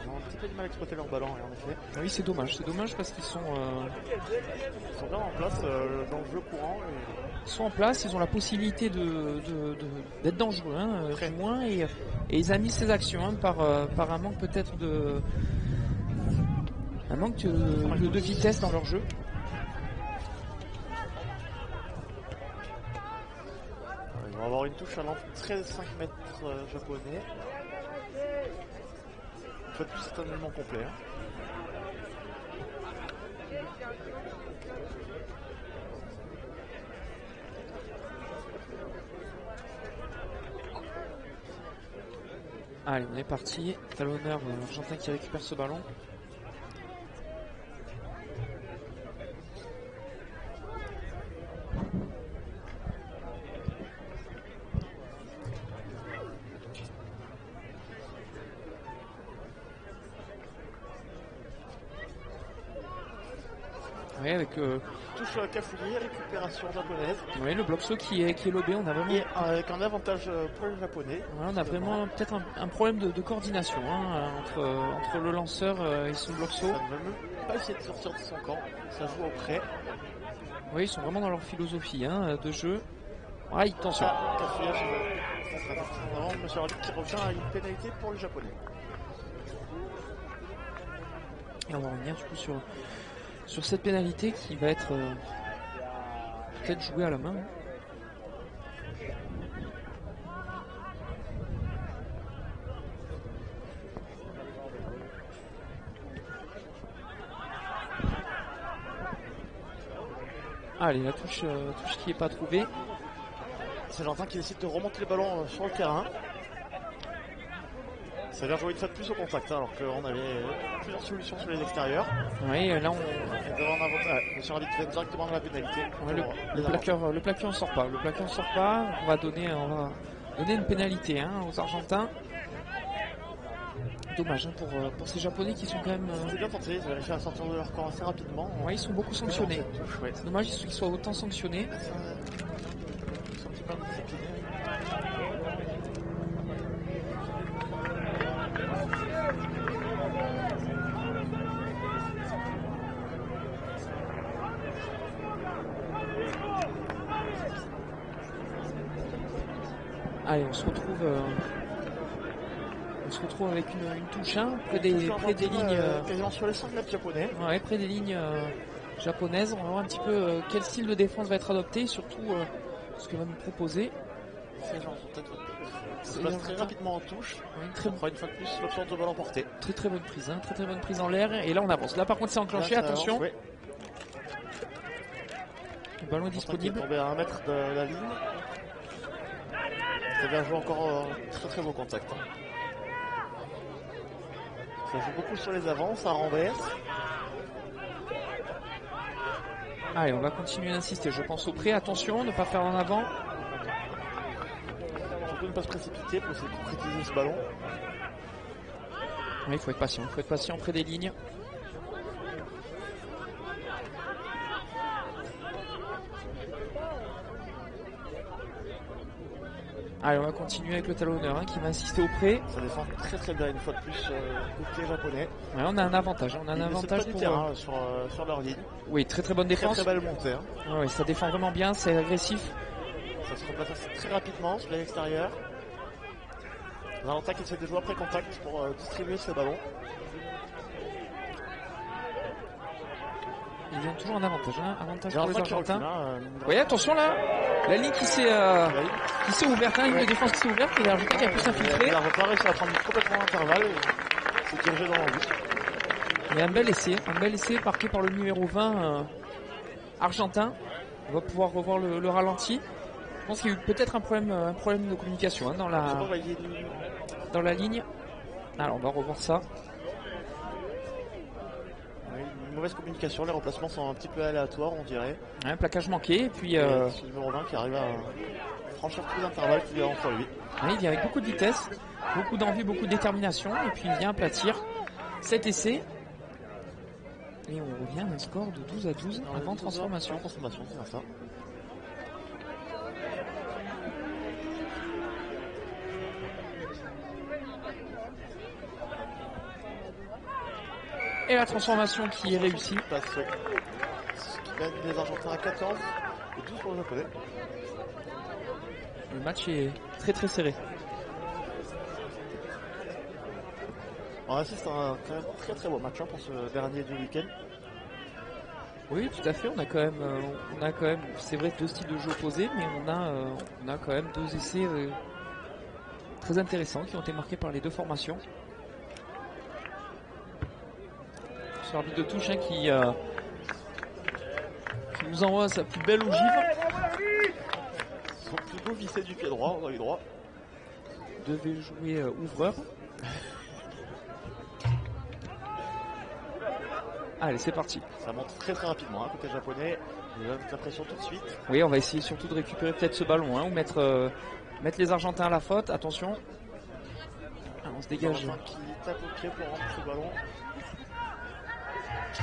Ils ont un petit peu du mal à exploiter leur ballon, en effet. Oui, c'est dommage parce qu'ils sont bien en place dans le jeu courant. Ils sont en place, ils ont la possibilité d'être dangereux, hein, du moins, et ils amusent ces actions hein, par un manque peut-être de vitesse dans leur jeu. Ils vont avoir une touche à l'entrée de 5 mètres japonais. En fait, c'est un élément complet. Hein. Allez, on est parti. Talonneur argentin qui récupère ce ballon. Oui, avec touche cafouillée, récupération japonaise. Oui, le bloc saut qui est lobé, on a vraiment. Et avec un avantage pour les japonais. Ouais, on a vraiment peut-être un problème de coordination hein, entre le lanceur et son bloc saut. Ça ne veut même pas essayer de sortir de son camp, ça joue au près. Oui, ils sont vraiment dans leur philosophie hein, de jeu. Ah, attention. Cafouillage, ça sera parti en avant. Monsieur Arlic qui revient à une pénalité pour les japonais. Et on va revenir du coup sur cette pénalité qui va être peut-être jouée à la main. Allez, la touche qui n'est pas trouvée. C'est l'Argentin qui décide de remonter le ballon sur le terrain. Ça vient jouer une fois de plus au contact, hein, alors qu'on avait plusieurs solutions sur les extérieurs. Oui, là on devant un avantage. Monsieur Arlic vient directement dans la pénalité. Ouais, le plaqueur ne sort pas. Le plaqueur ne sort pas. On va donner une pénalité hein, aux Argentins. Dommage hein, pour ces Japonais qui sont quand même. C'est bien tenté, ils ont réussi à sortir de leur camp assez rapidement. Oui, ils sont beaucoup sanctionnés. C'est dommage qu'ils soient autant sanctionnés. Ils sont un petit peu indisciplinés. Allez, on se retrouve avec une touche hein, près des lignes. Quasiment sur les 5 mètres japonais. Ouais, près des lignes japonaises. On va voir un petit peu quel style de défense va être adopté, surtout ce que va nous proposer. Ça passe très rapidement en touche. Oui, une fois de plus, l'option de ballon porté. Très bonne prise, hein, très bonne prise en l'air. Et là on avance. Là par contre c'est enclenché, là, attention. Avance, ouais. Le ballon est disponible. Il est tombé à 1 mètre de la ligne. Ça vient jouer encore très au contact. Ça joue beaucoup sur les avants, ça renverse. Allez, on va continuer d'insister, je pense au près. Attention, ne pas faire en avant. Surtout ne pas se précipiter pour essayer de concrétiser ce ballon. Oui, il faut être patient près des lignes. Allez, on va continuer avec le talonneur hein, qui va insister au près. Ça défend très bien une fois de plus côté japonais. Ouais, on a un avantage. On a un avantage pour terrain, sur leur ligne. Oui, très bonne défense. Très belle montée. Hein. Ouais, ça défend vraiment bien, c'est agressif. Ça se replace très rapidement sur l'extérieur. Valentin qui essaie de jouer après contact pour distribuer ce ballon. Ils viennent toujours en avantage, hein. Avantage pour les Valentin qui recule, Argentins. Oui, attention là, la ligne qui s'est ouverte, hein, une ligne de défense qui s'est ouverte, et l'Argentin qui a pu s'infiltrer. Il a pas réussi à prendre complètement l'intervalle et s'est dirigé dans l'embut. Et un bel essai marqué par le numéro 20 argentin. On va pouvoir revoir le ralenti. Je pense qu'il y a eu peut-être un problème de communication, hein, dans la ligne. Alors on va revoir ça. Oui, une mauvaise communication, les remplacements sont un petit peu aléatoires, on dirait. Un plaquage manqué, et puis C'est le numéro 20 qui arrive à franchir tous les intervalles qu'il y a entre lui. il vient avec beaucoup de vitesse, beaucoup d'envie, beaucoup de détermination, et puis il vient aplatir cet essai. Et on revient à un score de 12-12 avant transformation. Transformation, c'est ça. Et la transformation qui est réussie. Passe ce qui gagne les Argentins à 14 et 12 pour les Japonais. Le match est très très serré. On assiste à un quand même très très beau match, hein, pour ce dernier du week-end. Oui, tout à fait. On a quand même, c'est vrai, deux styles de jeu opposés, mais on a quand même deux essais très intéressants qui ont été marqués par les deux formations. C'est l'arbitre de touche, hein, qui nous envoie sa plus belle ogive. Son plus beau vissé du pied droit, on a eu droit. Devait jouer ouvreur. Allez, c'est parti. Ça monte très très rapidement, hein, côté japonais. Il va mettre la pression tout de suite. Oui, on va essayer surtout de récupérer peut-être ce ballon, hein, ou mettre les Argentins à la faute. Attention. Ah, on se dégage. Qui tape au pied pour rendre ce ballon.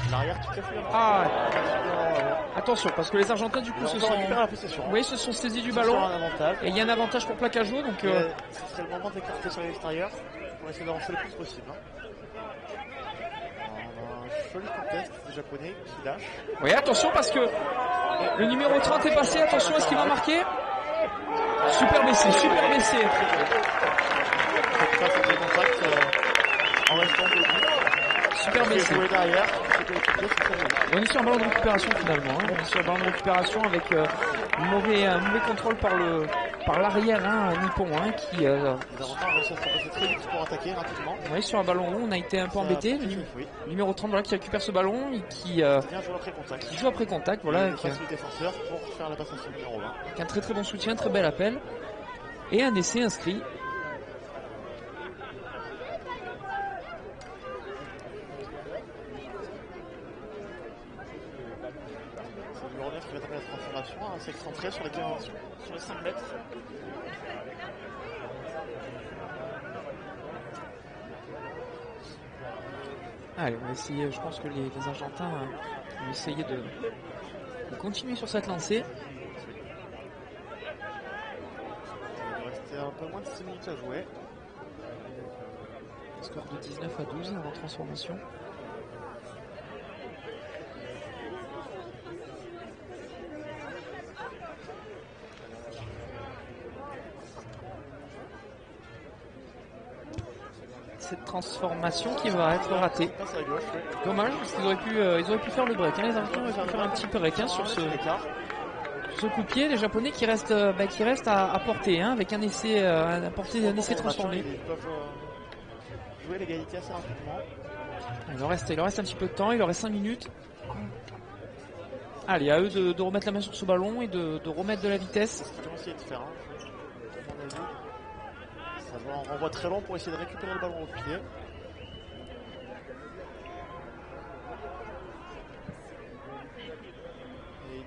L'arrière tout à fait. Attention, parce que les Argentins du coup se sont saisis du ballon. Et il y a un avantage pour Placajo, donc ce serait le moment d'écarter sur l'extérieur pour essayer d'avancer le plus possible. Hein. Un joli contest des Japonais qui lâche. Oui, attention parce que le numéro 30 est passé. Attention, est-ce qu'il va marquer? Super baissé, super baissé. En restant debout. Super baissé. Derrière. On est sur un ballon de récupération finalement, hein. On est sur un ballon de récupération avec un mauvais contrôle par l'arrière, hein, nippon, hein, qui les Argentins ont réussi à se passer très vite pour attaquer rapidement. Oui, sur un ballon rond, on a été un peu embêté. Le numéro 30 voilà, qui récupère ce ballon et qui joue après contact, voilà, avec le défenseur pour faire la passe à son numéro 20. Avec un très très bon soutien, très bel appel et un essai inscrit. Qui va taper la transformation, un sec centré sur les 5 mètres. Allez, on va essayer, je pense que les Argentins vont essayer de continuer sur cette lancée. Il restait un peu moins de 6 minutes à jouer. Score de 19 à 12 avant transformation. Cette transformation qui va être ratée. Dommage, parce qu'ils auraient pu faire le break, hein. Les Argentins auraient pu faire un petit break, hein, sur ce coup de pied. Les Japonais qui restent à portée, hein, avec un essai transformé. Ils peuvent jouer l'égalité assez rapidement. Il leur reste un petit peu de temps, il leur reste 5 minutes. Allez, à eux de remettre la main sur ce ballon et de remettre de la vitesse. C'est ce qu'ils vont essayer de faire, hein. Ça va en renvoi très long pour essayer de récupérer le ballon au pied. Et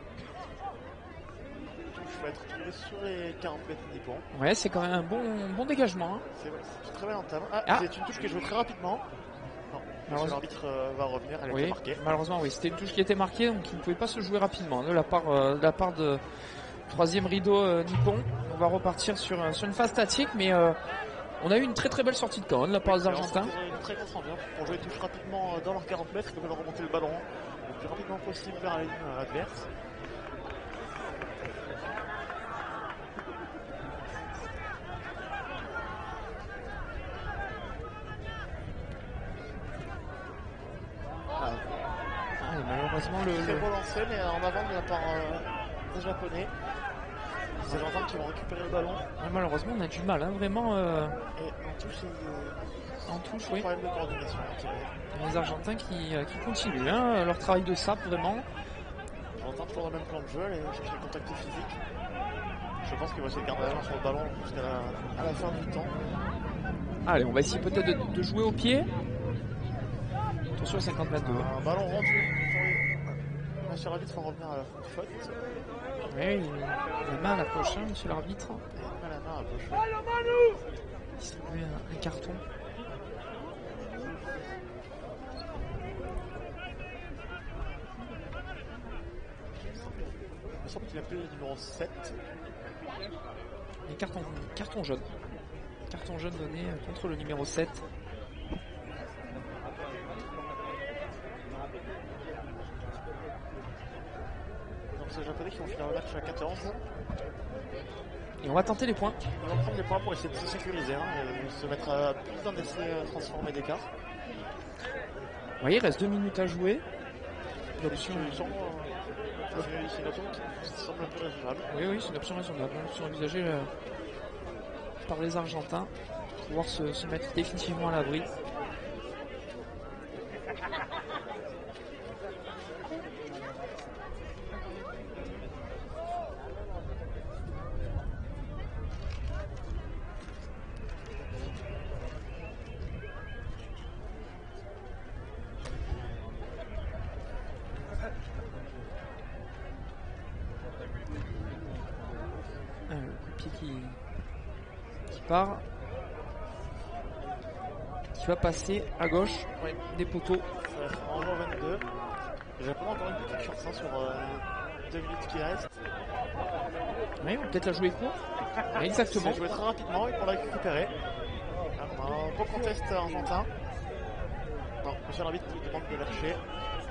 il va être trouvé sur les 40 mètres nippons. Ouais, c'est quand même un bon dégagement, hein. C'est très belle entame. C'est une touche qui est jouée très rapidement. Non, l'arbitre va revenir, elle a été marquée. Malheureusement, oui, c'était une touche qui était marquée, donc il ne pouvait pas se jouer rapidement de la part de troisième rideau nippon. On va repartir sur une phase statique, mais on a eu une très très belle sortie de camp, hein, de la part des Argentins. Ils ont une très grosse ambiance pour jouer touche rapidement dans leurs 40 mètres. Ils peuvent remonter le ballon le plus rapidement possible vers la ligne adverse. malheureusement Très beau lancé, mais en avant de la part des Japonais. C'est les Argentins qui vont récupérer le ballon. malheureusement on a du mal, hein, vraiment. Et En touche, un oui. problème de coordination. Les Argentins qui continuent hein, leur travail de sape vraiment. On entend toujours le même plan de jeu, aller chercher le contact physique. Je pense qu'il va essayer de garder la main sur le ballon jusqu'à la fin du temps. Allez, on va essayer peut-être de jouer au pied. Attention à 50 mètres de haut. Un ballon rendu. Monsieur l'arbitre va revenir à la faute. Oui, la main à la poche, hein, monsieur l'arbitre. Et la main à la poche. Il distribue un carton. Il me semble qu'il a pris le numéro 7. Et carton jaune. Carton jaune donné contre le numéro 7. Donc c'est les Japonais qui vont finir le match à 14. Et on va tenter les points. Ils vont prendre des points pour essayer de se sécuriser, hein, et se mettre à plus d'un essai transformé d'écart. Vous voyez, il reste 2 minutes à jouer. L'option. C'est une option qui semble un peu raisonnable. Oui, c'est une option raisonnable. Une option envisagée par les Argentins pour pouvoir se mettre définitivement à l'abri. Qui part, qui va passer à gauche des poteaux. Ça va être en jeu 22. Les Japonais encore une petite chance sur 2 minutes qui restent. Oui, on va peut-être la jouer court. Exactement. C'est joué très rapidement et pour la récupérer. On a un beau contest argentin. Non, monsieur l'arbitre qui demande de lâcher.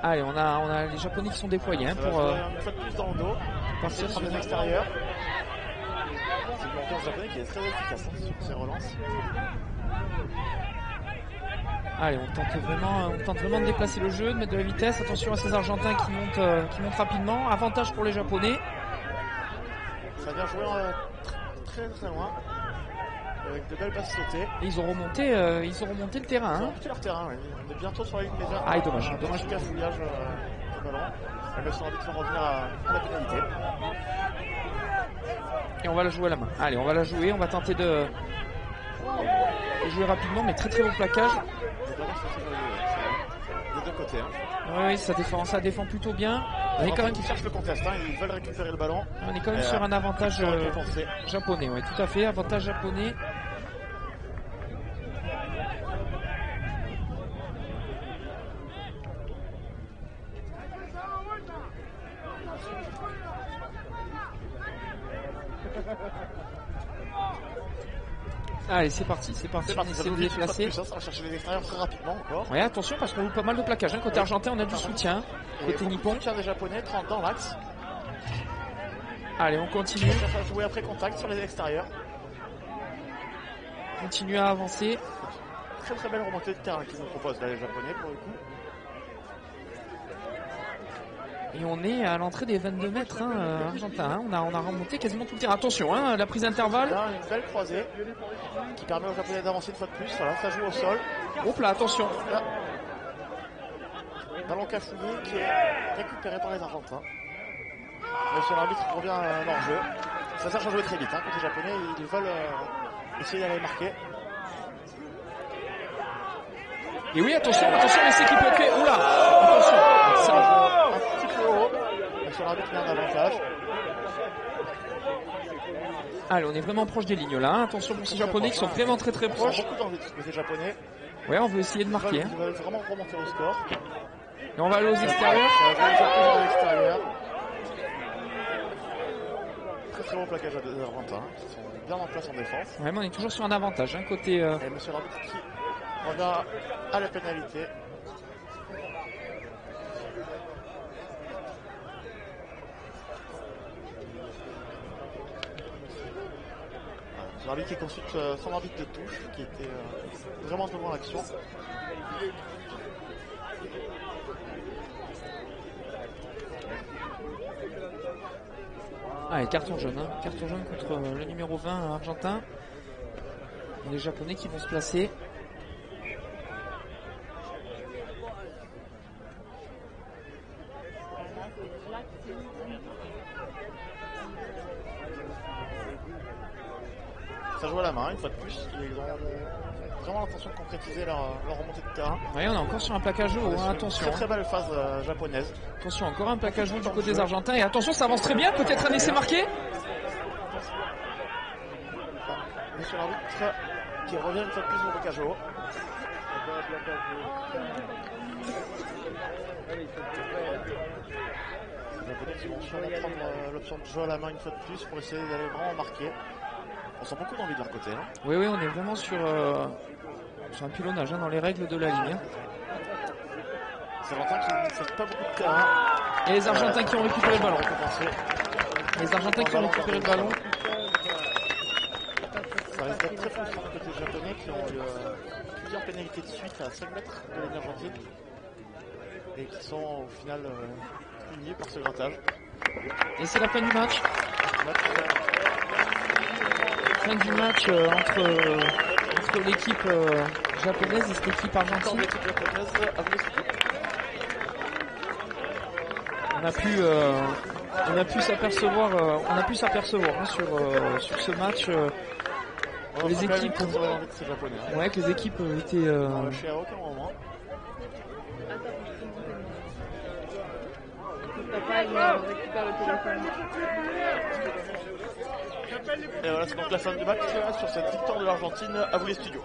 Allez, on a les Japonais qui sont déployés hein, pour une fois de plus dans le dos. partir sur les extérieurs. C'est une défense japonaise qui est très efficace hein, sur ses relances. Allez, on tente vraiment de déplacer le jeu, de mettre de la vitesse. Attention à ces Argentins qui montent rapidement. Avantage pour les Japonais. Ça vient jouer très loin. Avec de belles passes sautées. Et ils ont remonté le terrain. Ils ont Hein. remonté leur terrain. Oui. On est bientôt sur la ligne médiane. Ah, dommage. Dommage cafouillage du ballon. Le son arbitre va revenir à la pénalité. Et on va la jouer à la main. Allez, on va la jouer. On va tenter de jouer rapidement, mais très bon plaquage. Des deux côtés. Hein. Oui, ça défend plutôt bien. On est quand même qui cherchent le contest. Hein. Ils veulent récupérer le ballon. On est quand même sur un avantage japonais. Oui, tout à fait. Avantage japonais. Allez, c'est parti. On essaie de déplacer. Ça va chercher les extérieurs très rapidement encore. Ouais, attention parce qu'on a eu pas mal de plaquage. Hein. Côté argentin, on a du soutien. Côté nippon. Soutien des Japonais, 30 dans l'axe. Allez, on continue. Ça va jouer après contact sur les extérieurs. Continue à avancer. Très belle remontée de terrain qu'ils nous proposent là, les Japonais pour le coup. Et on est à l'entrée des 22 mètres argentins. Hein. On a remonté quasiment tout le terrain. Attention, hein, la prise d'intervalle. Là, une belle croisée qui permet aux Japonais d'avancer une fois de plus. Voilà, ça joue au sol. Hop là, attention. Là. Ballon cafouillé qui est récupéré par les Argentins. Monsieur l'arbitre revient dans le jeu. Ça cherche à jouer très vite. Hein. Côté japonais, ils veulent essayer d'aller marquer. Et oui, attention, l'essai qui peut être fait. Oula, attention. Ça joue un petit peu haut. Monsieur l'arbitre met un avantage. Allez, on est vraiment proche des lignes là. Attention pour ces Japonais qui sont vraiment très proches. Ils ont beaucoup d'envie de ces Japonais. Ouais, on veut essayer de marquer. Ils veulent vraiment remonter au score. Et on va aller aux extérieurs. À l'extérieur. Très bon plaquage à deux Argentins qui sont bien en place en défense. Ouais, mais on est toujours sur un avantage côté. Et monsieur l'arbitre qui revient à la pénalité. L'arbitre qui consulte son arbitre de touche qui était vraiment devant l'action. Ah, et carton jaune. Hein. Carton jaune contre le numéro 20 argentin. Et les Japonais qui vont se placer. Ça joue à la main, une fois de plus. Ils ont vraiment l'intention de concrétiser leur remontée de terrain. Oui, on est encore sur un plaquage haut, hein, attention. Très très belle phase japonaise. Attention, encore un plaquage haut du côté des Argentins. Et attention, ça avance très bien, peut-être un essai marqué. Monsieur l'arbitre qui revient une fois de plus au plaquage haut. Les Japonais qui vont sûrement prendre l'option de jeu à la main une fois de plus pour essayer d'aller vraiment marquer. On sent beaucoup d'envie de leur côté. Hein. Oui, on est vraiment sur un pilonnage dans les règles de la ligne. C'est Argentins qui ne fait pas beaucoup de terrain. Et les Argentins qui ont récupéré le ballon. Les Argentins qui ont récupéré le ballon. Ça risque d'être très frustrant du côté japonais qui ont eu plusieurs pénalités de suite à 5 mètres de ligne argentine. Et qui sont au final punis par ce grattage. Et c'est la fin du match. Fin du match entre l'équipe japonaise et cette équipe argentine. On a pu s'apercevoir sur ce match les équipes que les équipes étaient à aucun moment. Papa, il récupère le téléphone. Et voilà, c'est donc la fin du match sur cette victoire de l'Argentine. À vous les studios.